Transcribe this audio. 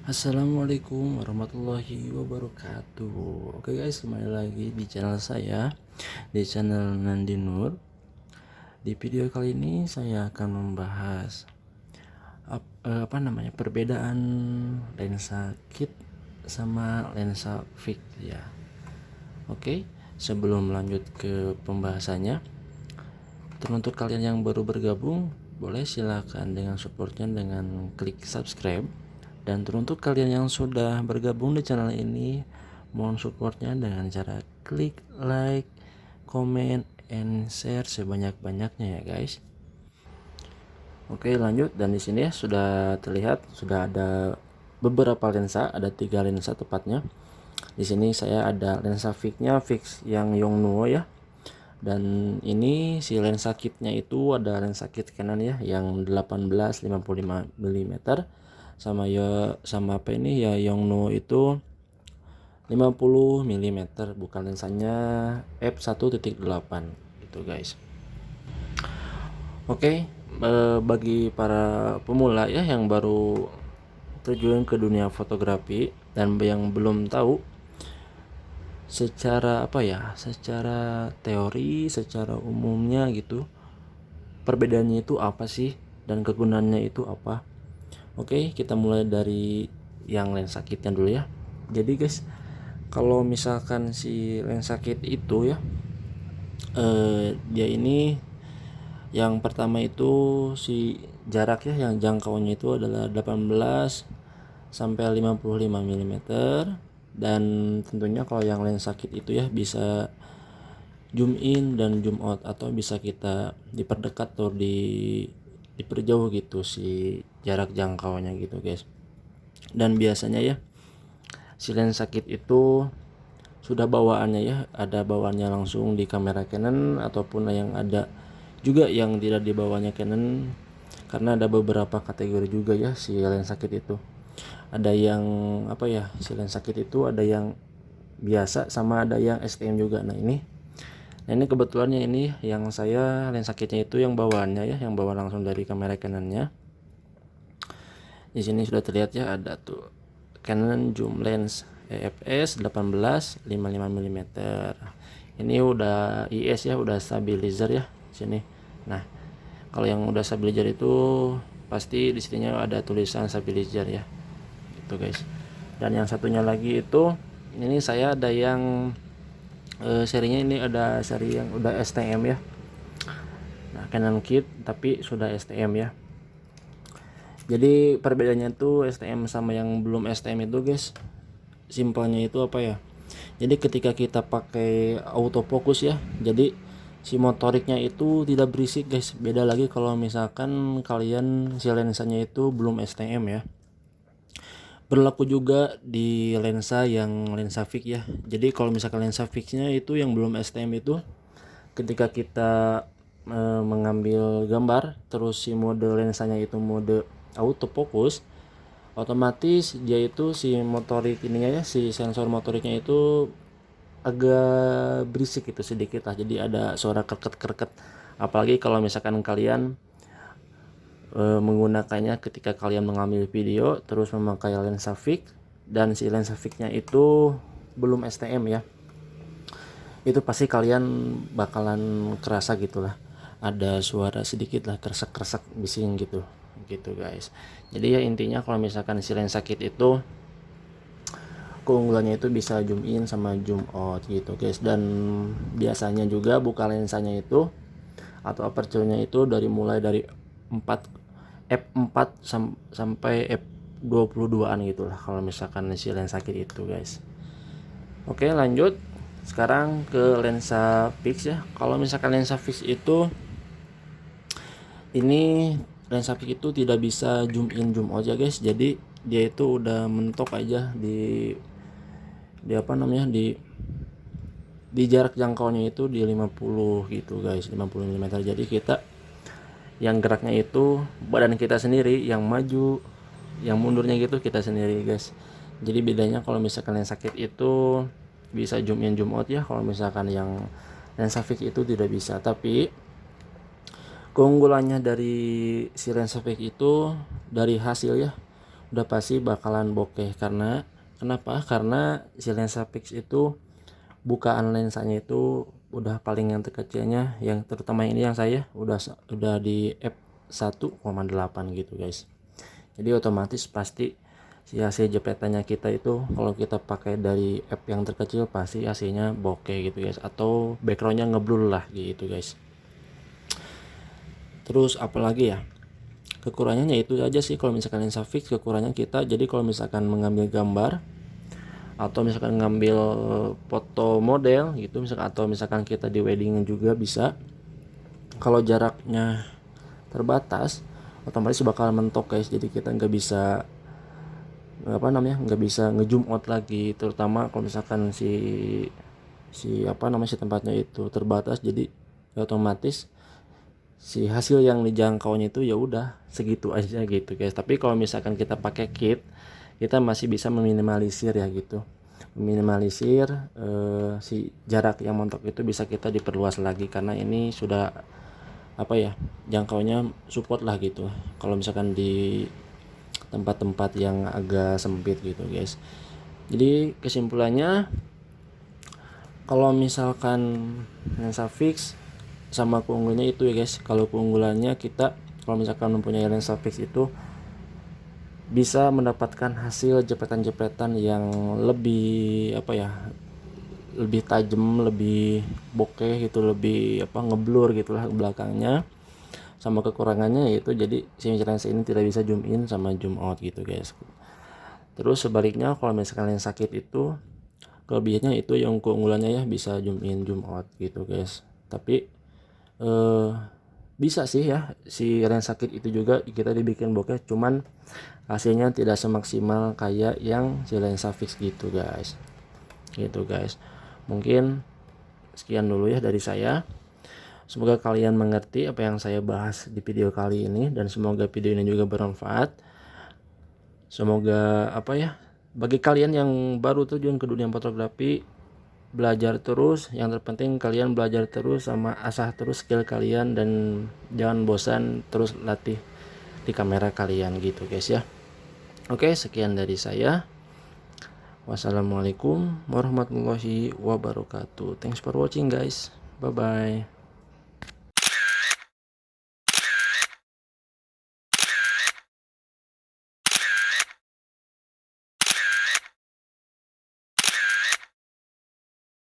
Assalamualaikum warahmatullahi wabarakatuh. Oke guys, kembali lagi di channel saya, di channel Nandi Nur. Di video kali ini saya akan membahas perbedaan lensa kit sama lensa fix ya. Oke, sebelum lanjut ke pembahasannya, untuk kalian yang baru bergabung, boleh silakan dengan supportnya dengan klik subscribe. Dan untuk kalian yang sudah bergabung di channel ini, mohon supportnya dengan cara klik like, comment, and share sebanyak-banyaknya ya guys. Oke, lanjut. Dan di sini ya sudah terlihat sudah ada beberapa lensa, ada 3 lensa tepatnya. Di sini saya ada lensa fixnya, fix yang Yongnuo ya. Dan ini si lensa kitnya itu ada lensa kit Canon ya yang 18-55 mm sama apa ini ya Yongnuo itu 50 mm, bukan lensanya f1.8 gitu guys. Oke, bagi para pemula ya yang baru terjun ke dunia fotografi dan yang belum tahu secara teori, secara umumnya gitu, perbedaannya itu apa sih dan kegunaannya itu apa. Oke, kita mulai dari yang lensa kitnya dulu ya. Jadi guys, kalau misalkan si lensa kit itu ya, dia ini yang pertama itu si jarak ya, yang jangkauannya itu adalah 18 sampai 55 mm. Dan tentunya kalau yang lensa kit itu ya bisa zoom in dan zoom out, atau bisa kita diperdekat atau diperjauh gitu si jarak jangkauannya gitu guys. Dan biasanya ya si lensa kit itu sudah bawaannya ya, ada bawaannya langsung di kamera Canon, ataupun yang ada juga yang tidak dibawanya Canon, karena ada beberapa kategori juga ya si lensa kit itu. Ada yang si lensa kit itu ada yang biasa sama ada yang STM juga. Nah ini kebetulannya ini yang saya lensa kitnya itu yang bawaannya ya, yang bawa langsung dari kamera Canonnya. Di sini sudah terlihat ya, ada tuh Canon zoom lens EFS 18-55 mm. Ini udah IS ya, udah stabilizer ya sini. Nah, kalau yang udah stabilizer itu pasti di sininya ada tulisan stabilizer ya. Gitu guys. Dan yang satunya lagi itu ini saya ada yang serinya ini ada seri yang udah STM ya. Nah, Canon kit tapi sudah STM ya. Jadi perbedaannya tuh STM sama yang belum STM itu guys, simpelnya itu apa ya, jadi ketika kita pakai autofocus ya, jadi si motoriknya itu tidak berisik guys. Beda lagi kalau misalkan kalian si lensanya itu belum STM ya. Berlaku juga di lensa yang lensa fix ya. Jadi kalau misalkan lensa fixnya itu yang belum STM itu, ketika kita mengambil gambar terus si mode lensanya itu mode autofocus, otomatis dia itu si motorik ininya ya, si sensor motoriknya itu agak berisik itu sedikit lah, jadi ada suara kerket-kerket. Apalagi kalau misalkan kalian menggunakannya ketika kalian mengambil video terus memakai lensa fix, dan si lensa fixnya itu belum STM ya, itu pasti kalian bakalan kerasa gitulah, ada suara sedikit lah kresek-kresek bising gitu guys. Jadi ya intinya kalau misalkan si lensa kit itu keunggulannya itu bisa zoom in sama zoom out gitu guys. Dan biasanya juga buka lensanya itu atau aperture-nya itu mulai dari f4 sampai f22an gitulah kalau misalkan si lensa kit itu guys. Oke, lanjut sekarang ke lensa fix ya. Kalau misalkan lensa fix itu, ini lensa fix itu tidak bisa zoom in zoom out ya guys. Jadi dia itu udah mentok aja di jarak jangkaunya itu di 50 gitu guys, 50 mm. Jadi kita yang geraknya itu badan kita sendiri, yang maju yang mundurnya gitu kita sendiri guys. Jadi bedanya kalau misalkan lensa kit itu bisa zoom in zoom out ya, kalau misalkan yang lensa fix itu tidak bisa. Tapi keunggulannya dari si lensa fix itu dari hasil ya, udah pasti bakalan bokeh. Karena kenapa? Karena si lensa fix itu bukaan lensanya itu udah paling yang terkecilnya, yang terutama ini yang saya udah di f1,8 gitu guys. Jadi otomatis pasti si AC jepretannya kita itu kalau kita pakai dari app yang terkecil pasti AC-nya bokeh gitu guys, atau backgroundnya ngeblur lah gitu guys. Terus apalagi ya, kekurangannya itu aja sih kalau misalkan lensa fix. Kekurangannya kita, jadi kalau misalkan mengambil gambar atau misalkan ngambil foto model gitu misalkan, atau misalkan kita di wedding juga bisa, kalau jaraknya terbatas otomatis bakal mentok guys. Jadi kita nggak bisa nggak bisa ngezoom out lagi, terutama kalau misalkan si tempatnya itu terbatas. Jadi ya otomatis si hasil yang dijangkaunya itu ya udah segitu aja gitu guys. Tapi kalau misalkan kita pakai kit, kita masih bisa meminimalisir ya gitu, meminimalisir si jarak yang montok itu bisa kita diperluas lagi, karena ini sudah jangkaunya support lah gitu kalau misalkan di tempat-tempat yang agak sempit gitu guys. Jadi kesimpulannya, kalau misalkan lensa fix sama keunggulannya itu ya guys, kalau keunggulannya kita kalau misalkan mempunyai lensa fix itu bisa mendapatkan hasil jepretan-jepretan yang lebih lebih tajam, lebih bokeh gitu, lebih ngeblur gitulah belakangnya. Sama kekurangannya yaitu jadi si lensa ini tidak bisa zoom in sama zoom out gitu guys. Terus sebaliknya kalau misalkan lensa kit itu kelebihannya itu yang keunggulannya ya bisa zoom in zoom out gitu guys. Tapi bisa sih ya si lensa kit itu juga kita dibikin bokeh, cuman hasilnya tidak semaksimal kayak yang si lensa fix gitu guys. Mungkin sekian dulu ya dari saya. Semoga kalian mengerti apa yang saya bahas di video kali ini, dan semoga video ini juga bermanfaat. Semoga bagi kalian yang baru terjun ke dunia fotografi, belajar terus. Yang terpenting kalian belajar terus sama asah terus skill kalian, dan jangan bosan, terus latih di kamera kalian gitu guys ya. Oke, sekian dari saya. Wassalamualaikum warahmatullahi wabarakatuh. Thanks for watching guys. Bye bye.